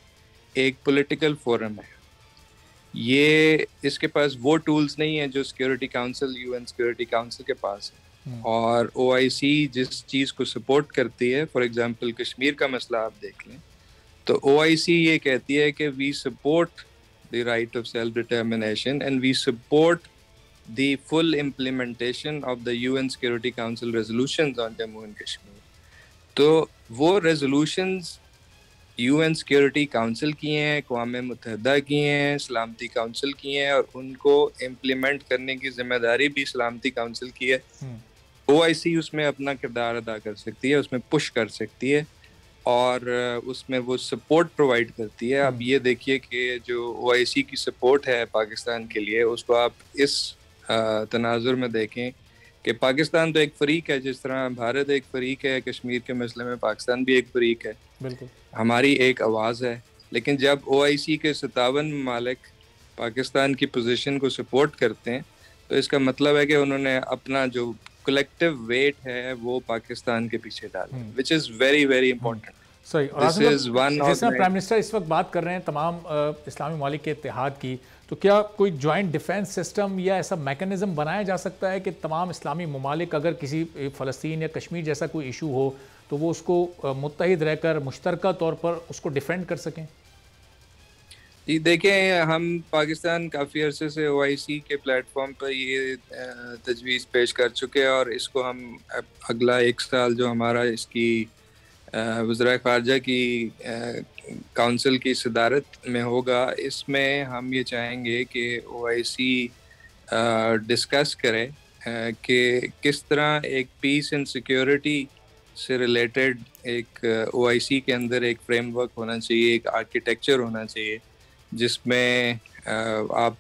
एक पॉलिटिकल फोरम है। ये इसके पास वो टूल्स नहीं है जो security council, UN security council के पास है। और OIC जिस चीज़ को सपोर्ट करती है, फॉर एग्जांपल कश्मीर का मसला आप देख लें, तो OIC ये कहती है कि we support the right of self determination and we support the full implementation of the UN security council resolutions on Jammu and Kashmir. तो वो रेजोल्यूशंस UN सिक्योरिटी काउंसिल की हैं, अक़वाम मुत्तहिदा की हैं, सलामती काउंसिल की हैं, और उनको इम्प्लीमेंट करने की जिम्मेदारी भी सलामती काउंसिल की है। OIC उसमें अपना किरदार अदा कर सकती है, उसमें पुश कर सकती है, और उसमें वो सपोर्ट प्रोवाइड करती है। अब ये देखिए कि जो OIC की सपोर्ट है पाकिस्तान के लिए, उसको आप इस तनाजुर में देखें कि पाकिस्तान तो एक फरीक है, जिस तरह भारत एक फरीक है कश्मीर के मसले में, पाकिस्तान भी एक फरीक है। बिल्कुल हमारी एक आवाज़ है। लेकिन जब OIC के 57 ममालिक पाकिस्तान की पोजीशन को सपोर्ट करते हैं, तो इसका मतलब है कि उन्होंने अपना जो कलेक्टिव वेट है वो पाकिस्तान के पीछे डाला, which is very very important. सही। और जैसे प्राइम मिनिस्टर इस वक्त बात कर रहे हैं तमाम इस्लामी ममालिक के इत्तेहाद की, तो क्या कोई जॉइंट डिफेंस सिस्टम या ऐसा मैकेनिज्म बनाया जा सकता है कि तमाम इस्लामी ममालिक अगर किसी फ़लस्तीन या कश्मीर जैसा कोई इशू हो तो वो उसको मुत्तहिद रहकर मुश्तरका तौर पर उसको डिफेंड कर सकें? जी देखें, हम पाकिस्तान काफ़ी अरसे से OIC के प्लेटफॉर्म पर ये तजवीज़ पेश कर चुके हैं, और इसको हम अगला 1 साल जो हमारा इसकी वज़राए ख़ारजा की काउंसिल की सदारत में होगा, इसमें हम ये चाहेंगे कि OIC डिस्कस करे कि किस तरह एक पीस एंड सिक्योरिटी से रिलेटेड एक OIC के अंदर एक फ्रेमवर्क होना चाहिए, एक आर्किटेक्चर होना चाहिए, जिसमें आप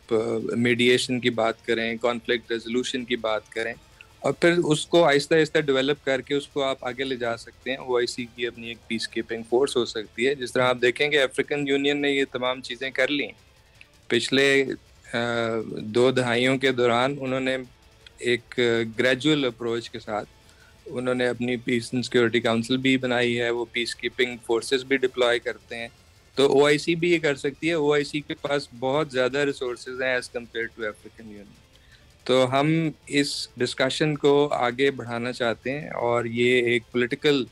मीडिएशन की बात करें, कॉन्फ्लिक्ट रेजोल्यूशन की बात करें, और फिर उसको आहिस्ता आहिस्ता डेवलप करके उसको आप आगे ले जा सकते हैं। OIC की अपनी एक पीस कीपिंग फोर्स हो सकती है। जिस तरह आप देखेंगे अफ्रीकन यूनियन ने ये तमाम चीज़ें कर ली पिछले 2 दहाइयों के दौरान। उन्होंने एक ग्रेजुअल अप्रोच के साथ उन्होंने अपनी पीस एंड सिक्योरिटी काउंसिल भी बनाई है, वो पीस कीपिंग फोर्सेस भी डिप्लॉय करते हैं। तो OIC भी ये कर सकती है। OIC के पास बहुत ज़्यादा रिसोर्सेज हैं as compared to African Union. तो हम इस डिस्कशन को आगे बढ़ाना चाहते हैं, और ये एक पॉलिटिकल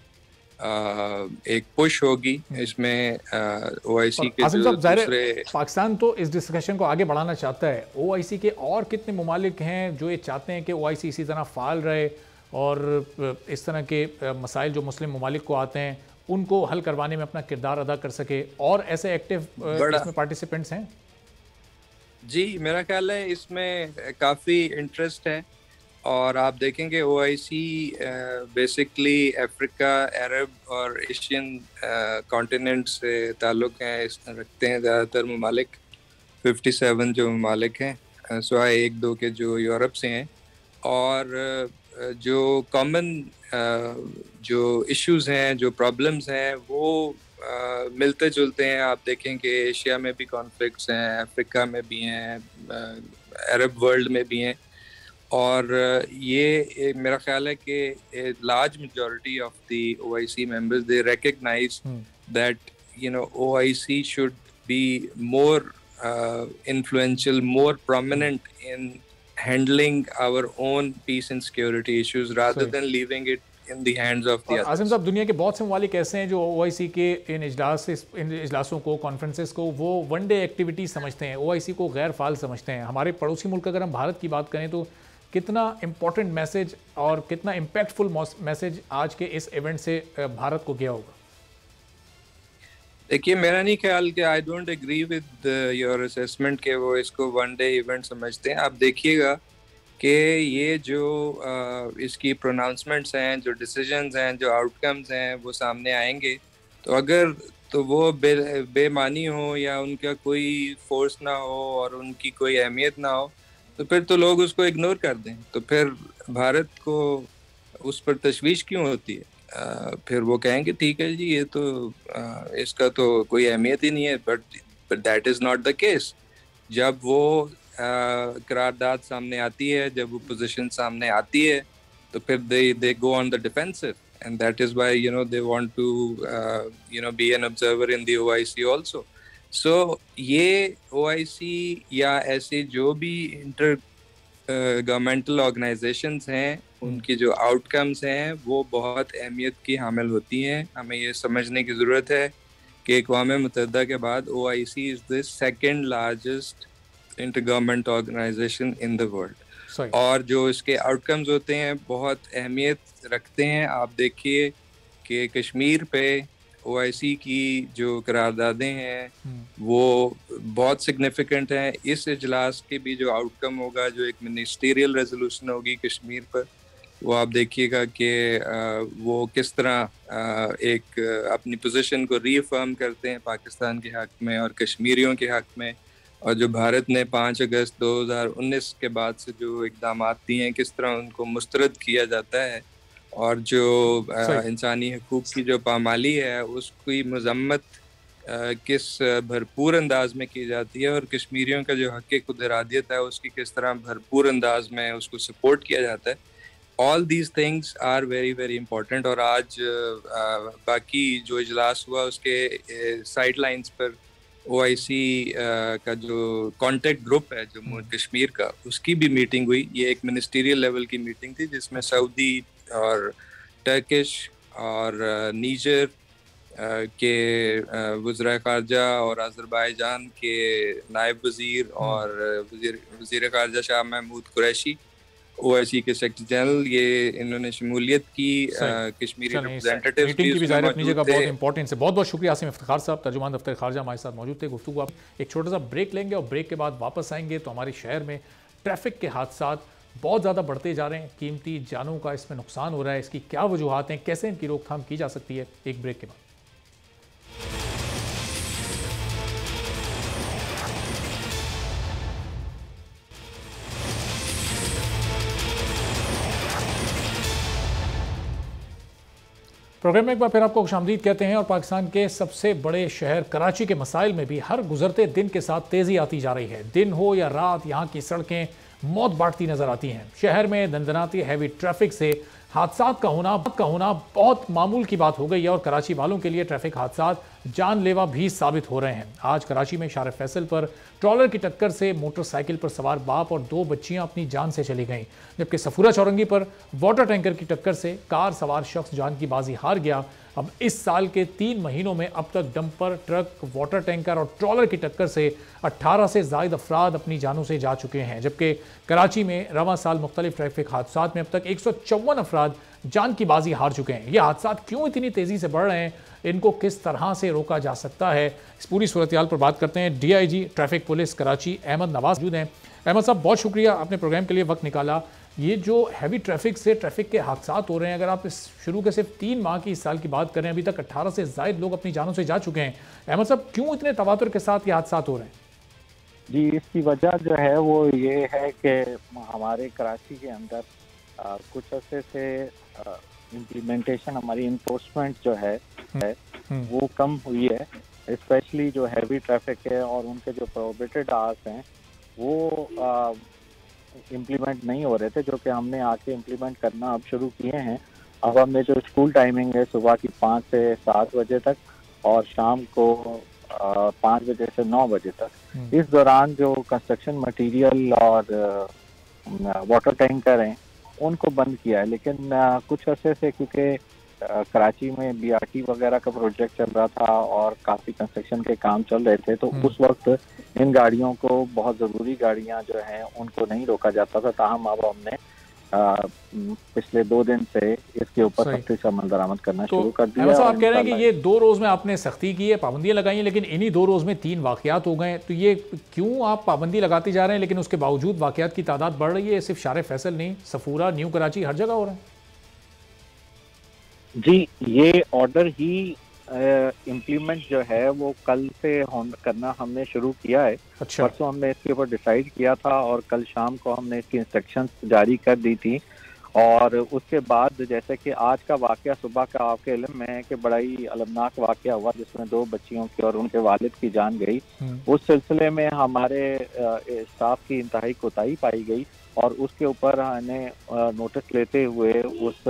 एक पुश होगी इसमें OIC के जो दूसरे। पाकिस्तान तो इस डिस्कशन को आगे बढ़ाना चाहता है। OIC के और कितने ममालिक हैं जो ये चाहते हैं कि OIC इसी तरह फाल रहे और इस तरह के मसाइल जो मुस्लिम ममालिक को आते हैं उनको हल करवाने में अपना किरदार अदा कर सके, और ऐसे एक्टिव इसमें पार्टिसिपेंट्स हैं? जी, मेरा ख्याल है इसमें काफ़ी इंटरेस्ट है, और आप देखेंगे OIC बेसिकली अफ्रीका, अरब और एशियन कॉन्टिनेंट से ताल्लुक़ हैं रखते हैं ज़्यादातर ममालिक। 57 जो ममालिक हैं, सिवाय 1-2 के जो यूरोप से हैं, और जो कॉमन जो इश्यूज़ हैं, जो प्रॉब्लम्स हैं, वो मिलते जुलते हैं। आप देखें कि एशिया में भी कॉन्फ्लिक्ट्स हैं, अफ्रीका में भी हैं, अरब वर्ल्ड में भी हैं, और ये मेरा ख्याल है कि large majority of the OIC members they recognise that OIC should be more influential, more prominent in handling our own peace and security issues rather than leaving it in the hands of the others. Asim साहब, दुनिया के बहुत से ममालिक ऐसे हैं जो OIC के इन इजलासों को, कॉन्फ्रेंसेस को वो वन डे एक्टिविटी समझते हैं, OIC को गैर फाल समझते हैं। हमारे पड़ोसी मुल्क अगर हम भारत की बात करें तो कितना इम्पोर्टेंट मैसेज और कितना इम्पैक्टफुल मैसेज आज के इस इवेंट से भारत को गया होगा? देखिए, मेरा नहीं ख्याल कि I don't agree with your assessment के वो इसको वन डे इवेंट समझते हैं। आप देखिएगा कि ये जो इसकी प्रोनाउंसमेंट्स हैं, जो डिसीजंस हैं, जो आउटकम्स हैं, वो सामने आएंगे तो अगर तो वो बेमानी हो या उनका कोई फोर्स ना हो और उनकी कोई अहमियत ना हो तो फिर तो लोग उसको इग्नोर कर दें। तो फिर भारत को उस पर तशवीश क्यों होती है? फिर वो कहेंगे ठीक है जी, ये तो इसका तो कोई अहमियत ही नहीं है। But that is not the case. जब वो करारदाद सामने आती है, जब वो पोजीशन सामने आती है तो फिर they go on the defensive and that is why they want to be an observer in the OIC also. So ये OIC या ऐसे जो भी इंटर गवर्नमेंटल ऑर्गेनाइजेशंस हैं उनकी जो आउटकम्स हैं वो बहुत अहमियत की हामिल होती हैं। हमें ये समझने की ज़रूरत है कि अक़वाम मुत्तहिदा के बाद OIC is the second largest inter government organisation in the world और जो इसके आउटकम्स होते हैं बहुत अहमियत रखते हैं। आप देखिए कि कश्मीर पे OIC की जो करारदादें हैं वो बहुत सिग्निफिकेंट हैं। इस इजलास के भी जो आउटकम होगा, जो एक मिनिस्टीरियल रेजोल्यूशन होगी कश्मीर पर, वो आप देखिएगा कि वो किस तरह एक अपनी पोजीशन को रीअफर्म करते हैं पाकिस्तान के हक़ में और कश्मीरियों के हक़ में। और जो भारत ने 5 अगस्त 2019 के बाद से जो इक़दामात दिए हैं, किस तरह उनको मुस्तरद किया जाता है और जो इंसानी हकूक़ की जो पामाली है उसकी मज़म्मत किस भरपूर अंदाज में की जाती है और कश्मीरियों का जो हक़ खुद इरादियत है उसकी किस तरह भरपूर अंदाज में उसको सपोर्ट किया जाता है। All these things are very very important. और आज बाकी जो इजलास हुआ उसके साइड लाइन्स पर OIC का जो कॉन्टेक्ट ग्रुप है जम्मू कश्मीर का, उसकी भी मीटिंग हुई। ये एक मिनिस्टीरियल लेवल की मीटिंग थी जिसमें सऊदी और टर्किश और नीजर के वज़ीर ख़ारजा और अज़रबैजान के नायब वज़ीर और वज़ीर ख़ारजा शाह महमूद कुरैशी, OIC के सेक्रेटरी जनरल, ये इन्होंने शमूलियत की। कश्मीरी रिप्रेजेंटेटिव्स मीटिंग की भी ज़ाहिर अपनी जगह बहुत इंपॉर्टेंट है। बहुत बहुत शुक्रिया आसिम इफ्तिखार साहब, तर्जुमान दफ्तर ख़ारजा हमारे साथ मौजूद थे। गुफ्तगू आप एक छोटा सा ब्रेक लेंगे और ब्रेक के बाद वापस आएंगे तो हमारे शहर में ट्रैफिक के हादसात बहुत ज़्यादा बढ़ते जा रहे हैं, कीमती जानों का इसमें नुकसान हो रहा है, इसकी क्या वजूहात हैं, कैसे इनकी रोकथाम की जा सकती है, एक ब्रेक के बाद। प्रोग्राम में एक बार फिर आपको खुशामदीद कहते हैं और पाकिस्तान के सबसे बड़े शहर कराची के मसाइल में भी हर गुजरते दिन के साथ तेज़ी आती जा रही है। दिन हो या रात, यहाँ की सड़कें मौत बांटती नजर आती हैं। शहर में दंदनाती हैवी ट्रैफिक से हादसात का होना बहुत मामूल की बात हो गई है और कराची वालों के लिए ट्रैफिक हादसात जानलेवा भी साबित हो रहे हैं। आज कराची में शार फैसल पर ट्रॉलर की टक्कर से मोटरसाइकिल पर सवार बाप और 2 बच्चियां अपनी जान से चली गईं, जबकि सफूरा चौरंगी पर वाटर टैंकर की टक्कर से कार सवार शख्स जान की बाजी हार गया। अब इस साल के 3 महीनों में अब तक डंपर, ट्रक, वाटर टैंकर और ट्रॉलर की टक्कर से 18 से ज़ायद अफराद अपनी जानों से जा चुके हैं, जबकि कराची में रवां साल मुख्तलिफ ट्रैफिक हादसात में अब तक 154 अफराद जान की बाजी हार चुके हैं। ये हादसात क्यों इतनी तेज़ी से बढ़ रहे हैं, इनको किस तरह से रोका जा सकता है, इस पूरी सूरत हाल पर बात करते हैं। DIG traffic police Karachi Ahmed Nawaz मौजूद हैं। अहमद साहब, बहुत शुक्रिया, आपने प्रोग्राम के लिए वक्त निकाला। ये जो हैवी ट्रैफिक से ट्रैफिक के हादसात हो रहे हैं, अगर आप इस शुरू के सिर्फ 3 माह की इस साल की बात करें, अभी तक 18 से ज़ायद लोग अपनी जानों से जा चुके हैं। अहमद साहब, क्यों इतने तवातुर के साथ ये हादसात हो रहे हैं? जी, इसकी वजह जो है वो ये है कि हमारे कराची के अंदर कुछ अर्से से इम्प्लीमेंटेशन, हमारी इन्फोर्समेंट जो है वो कम हुई है। स्पेशली जो हैवी ट्रैफिक है और उनके जो प्रोहिबिटेड आवर्स हैं वो इम्प्लीमेंट नहीं हो रहे थे, जो कि हमने आके इम्प्लीमेंट करना अब शुरू किए हैं। अब हमने जो स्कूल टाइमिंग है सुबह की 5 से 7 बजे तक और शाम को 5 बजे से 9 बजे तक, इस दौरान जो कंस्ट्रक्शन मटेरियल और वाटर टैंकर हैं उनको बंद किया है। लेकिन कुछ अर्से से क्योंकि कराची में BRT वगैरह का प्रोजेक्ट चल रहा था और काफ़ी कंस्ट्रक्शन के काम चल रहे थे, तो उस वक्त इन गाड़ियों को, बहुत ज़रूरी गाड़ियां जो हैं उनको नहीं रोका जाता था। ताहम अब हमने पिछले 2 दिन से इसके ऊपर सख्ती से अमल दरामद करना शुरू कर दिया। तो आप कह रहे हैं कि ये 2 रोज़ में आपने सख्ती की है, पाबंदियाँ लगाई हैं, लेकिन इन्हीं 2 रोज़ में 3 वाक़यात हो गए, तो ये क्यों आप पाबंदी लगाते जा रहे हैं लेकिन उसके बावजूद वाक़यात की तादाद बढ़ रही है? सिर्फ शार फैसल नहीं, सफूरा, न्यू कराची, हर जगह हो रहा है। जी, ये ऑर्डर ही इम्प्लीमेंट जो है वो कल से करना हमने शुरू किया है। अच्छा। परसों हमने इसके ऊपर डिसाइड किया था और कल शाम को हमने इसकी इंस्ट्रक्शंस जारी कर दी थी। और उसके बाद जैसे कि आज का वाकया सुबह का आपके इल्म में है कि बड़ा ही अलमनाक वाकया हुआ जिसमें 2 बच्चियों की और उनके वालिद की जान गई। उस सिलसिले में हमारे स्टाफ की इंतहाई कोताही पाई गई और उसके ऊपर हमें नोटिस लेते हुए उस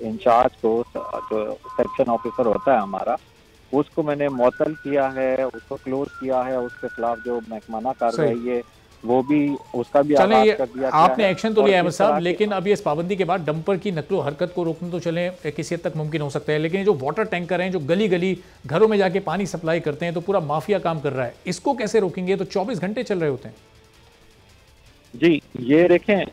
इंचार्ज को, जो सेक्शन ऑफिसर होता है हमारा, उसको मैंने मुअत्तल किया है, उसको क्लोज किया है। उसके खिलाफ जो महकमाना कार्रवाई है वो भी, उसका भी आगाज कर दिया। आपने एक्शन तो लिया अहमद साहब, लेकिन अब ये इस पाबंदी के बाद डंपर की नकलो हरकत को रोकना तो चले किसी हद तक मुमकिन हो सकता है, लेकिन जो वाटर टैंकर हैं जो गली गली घरों में जाके पानी सप्लाई करते हैं, तो पूरा माफिया काम कर रहा है, इसको कैसे रोकेंगे? तो 24 घंटे चल रहे होते हैं। जी, ये देखें,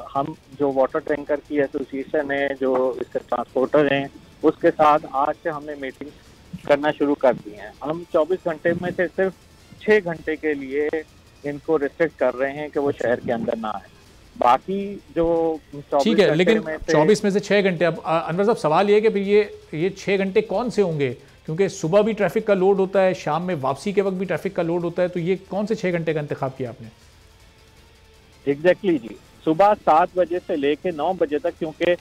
हम जो वाटर टैंकर की एसोसिएशन है, जो इसके ट्रांसपोर्टर हैं, उसके साथ आज से हमने मीटिंग करना शुरू कर दी है। हम 24 घंटे में से सिर्फ 6 घंटे के लिए इनको रिस्ट्रिक्ट कर रहे हैं कि वो शहर के अंदर ना आए। बाकी जो 24 ठीक है, लेकिन 24 में से 6 घंटे, अब अनवर साहब सवाल ये कि फिर ये 6 घंटे कौन से होंगे? क्योंकि सुबह भी ट्रैफिक का लोड होता है, शाम में वापसी के वक्त भी ट्रैफिक का लोड होता है, तो ये कौन से 6 घंटे का इंतखाब किया आपने? एग्जैक्टली जी, सुबह 7 बजे से लेके 9 बजे तक, क्योंकि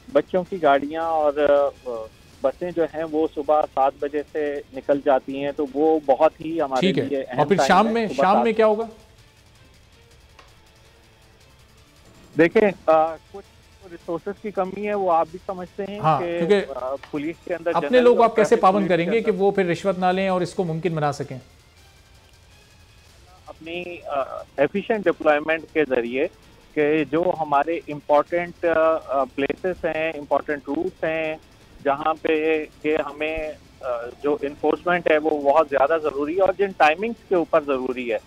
बच्चों की गाड़ियां और बसें जो हैं वो सुबह 7 बजे से निकल जाती हैं, तो वो बहुत ही हमारे लिए अहम। और फिर शाम में क्या होगा? देखें, कुछ रिसोर्सेज की कमी है, वो आप भी समझते हैं। हाँ, कि पुलिस के अंदर अपने लोग आप कैसे पाबंद करेंगे कि वो फिर रिश्वत ना लें और इसको मुमकिन बना सकें? अपनी एफिशिएंट डिप्लॉयमेंट के जरिए कि जो हमारे इम्पोर्टेंट प्लेसेस हैं, इम्पोर्टेंट रूट्स हैं, जहाँ पे कि हमें जो इन्फोर्समेंट है वो बहुत ज़्यादा ज़रूरी है और जिन टाइमिंग्स के ऊपर ज़रूरी है,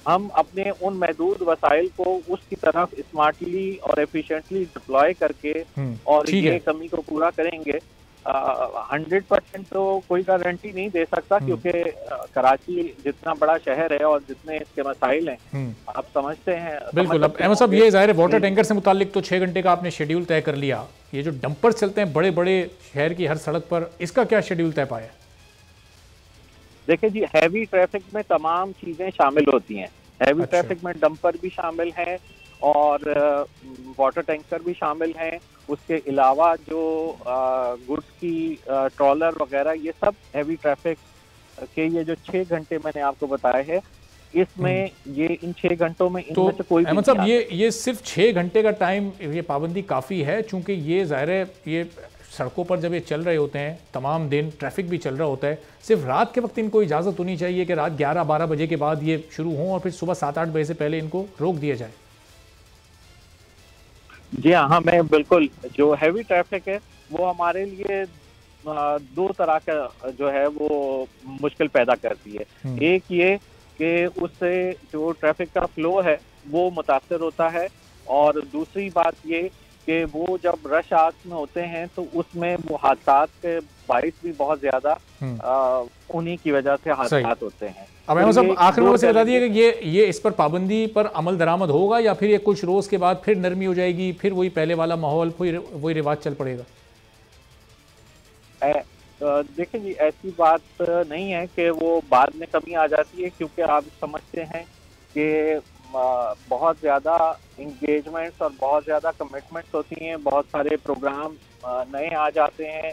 हम अपने उन महदूद वसाइल को उसकी तरफ स्मार्टली और एफिशिएंटली डिप्लॉय करके और ये कमी को पूरा करेंगे। 100% तो कोई गारंटी नहीं दे सकता, क्योंकि कराची जितना बड़ा शहर है और जितने इसके मसाइल हैं आप समझते हैं। बिल्कुल। अब अहमद साहब, ये जाहिर है वाटर टैंकर से मुतालिक तो 6 घंटे का आपने शेड्यूल तय कर लिया, ये जो डंपर चलते हैं बड़े बड़े शहर की हर सड़क पर, इसका क्या शेड्यूल तय पाया? देखिए जी, हैवी ट्रैफिक में तमाम चीजें शामिल होती हैं। हैवी ट्रैफिक में डंपर भी शामिल हैं और वाटर टैंकर भी शामिल हैं। उसके अलावा जो गुड्स की ट्रॉलर वगैरह, ये सब हैवी ट्रैफिक के ये जो 6 घंटे मैंने आपको बताए हैं, इसमें ये इन 6 घंटों में इनमें से कोई अहमद साहब, ये सिर्फ 6 घंटे का टाइम, ये पाबंदी काफ़ी है? चूंकि ये ज़ाहिर है ये सड़कों पर जब ये चल रहे होते हैं तमाम दिन, ट्रैफिक भी चल रहा होता है, सिर्फ रात के वक्त इनको इजाज़त होनी चाहिए कि रात 11-12 बजे के बाद ये शुरू हों और फिर सुबह 7-8 बजे से पहले इनको रोक दिया जाए? जी हाँ, मैं बिल्कुल, जो हैवी ट्रैफिक है वो हमारे लिए 2 तरह का जो है वो मुश्किल पैदा करती है। एक ये कि उससे जो ट्रैफिक का फ्लो है वो मुतासर होता है, और दूसरी बात ये कि वो जब रश आवर्स में होते हैं तो उसमें वो हादसात के बाइस भी बहुत ज्यादा उन्हीं की वजह से हादसात होते हैं। अब अहमद साहब, आखिर में से बता दिए कि ये इस पर पाबंदी पर अमल दरामद होगा या फिर ये कुछ रोज के बाद फिर नरमी हो जाएगी, फिर वही पहले वाला माहौल, वही रिवाज चल पड़ेगा? देखिए जी, ऐसी बात नहीं है कि वो बाद में कमी आ जाती है, क्योंकि आप समझते हैं कि बहुत ज़्यादा इंगेजमेंट्स और बहुत ज़्यादा कमिटमेंट्स होती हैं, बहुत सारे प्रोग्राम नए आ जाते हैं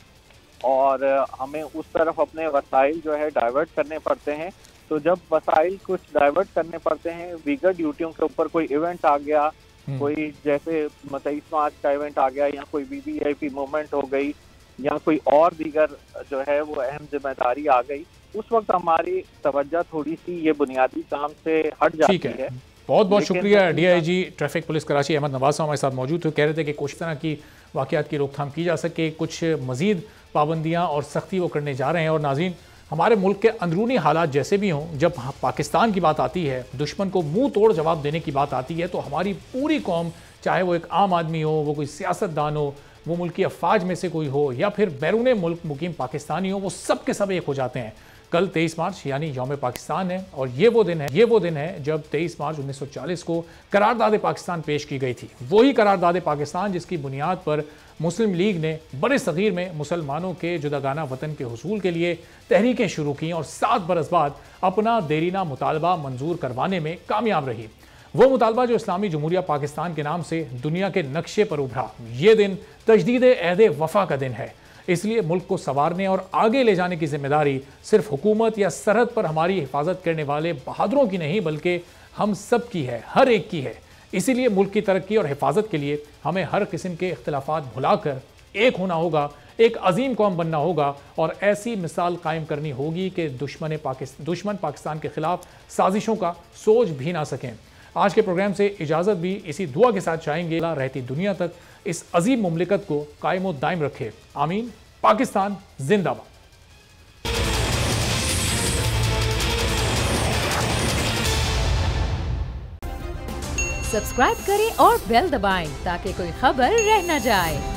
और हमें उस तरफ अपने वसाइल जो है डाइवर्ट करने पड़ते हैं। तो जब वसाइल कुछ डाइवर्ट करने पड़ते हैं, वीगर ड्यूटियों के ऊपर कोई इवेंट आ गया, कोई जैसे 23 मार्च का इवेंट आ गया, या कोई VVIP मूवमेंट हो गई, या कोई और दीगर जो है वो अहम जिम्मेदारी आ गई, उस वक्त हमारी तवज्जो थोड़ी सी ये बुनियादी काम से हट जाती है। बहुत बहुत शुक्रिया DIG traffic police Karachi Ahmed Nawaz साहब हमारे साथ मौजूद थे। कह रहे थे कि कुछ तरह की वाक़यात की रोकथाम की जा सके, कुछ मज़ीद पाबंदियाँ और सख्ती वो करने जा रहे हैं। और नाज़रीन, हमारे मुल्क के अंदरूनी हालात जैसे भी हों, जब पाकिस्तान की बात आती है, दुश्मन को मुंह तोड़ जवाब देने की बात आती है, तो हमारी पूरी कौम चाहे वो एक आम आदमी हो, वो कोई सियासतदान हो, वो मुल्की अफवाज में से कोई हो या फिर बैरून मुल्क मुकीम पाकिस्तानी हो, वो सब के सब एक हो जाते हैं। कल 23 मार्च यानी यौम पाकिस्तान है और ये वो दिन है जब 23 मार्च 1940 को करारदाद पाकिस्तान पेश की गई थी। वही करारदाद पाकिस्तान जिसकी बुनियाद पर मुस्लिम लीग ने बड़े सगीर में मुसलमानों के जुदागाना वतन के हुसूल के लिए तहरीकें शुरू की और 7 बरस बाद अपना देरीना मुतालबा मंजूर करवाने में कामयाब रही। वो मुतालबा जो इस्लामी जमहूरिया पाकिस्तान के नाम से दुनिया के नक्शे पर उभरा। ये दिन तजदीद अहद वफा का दिन है। इसलिए मुल्क को संवारने और आगे ले जाने की जिम्मेदारी सिर्फ हुकूमत या सरहद पर हमारी हिफाजत करने वाले बहादुरों की नहीं बल्कि हम सब की है, हर एक की है। इसीलिए मुल्क की तरक्की और हिफाजत के लिए हमें हर किस्म के इख्तिलाफात भुलाकर एक होना होगा, एक अजीम कौम बनना होगा और ऐसी मिसाल कायम करनी होगी कि दुश्मन पाकिस्तान के खिलाफ साजिशों का सोच भी ना सकें। आज के प्रोग्राम से इजाज़त भी इसी दुआ के साथ चाहेंगे, रहती दुनिया तक इस अजीम मुमलिकत को कायम व दायम रखे। आमीन। पाकिस्तान जिंदाबाद। सब्सक्राइब करें और बेल दबाएं ताकि कोई खबर रह न जाए।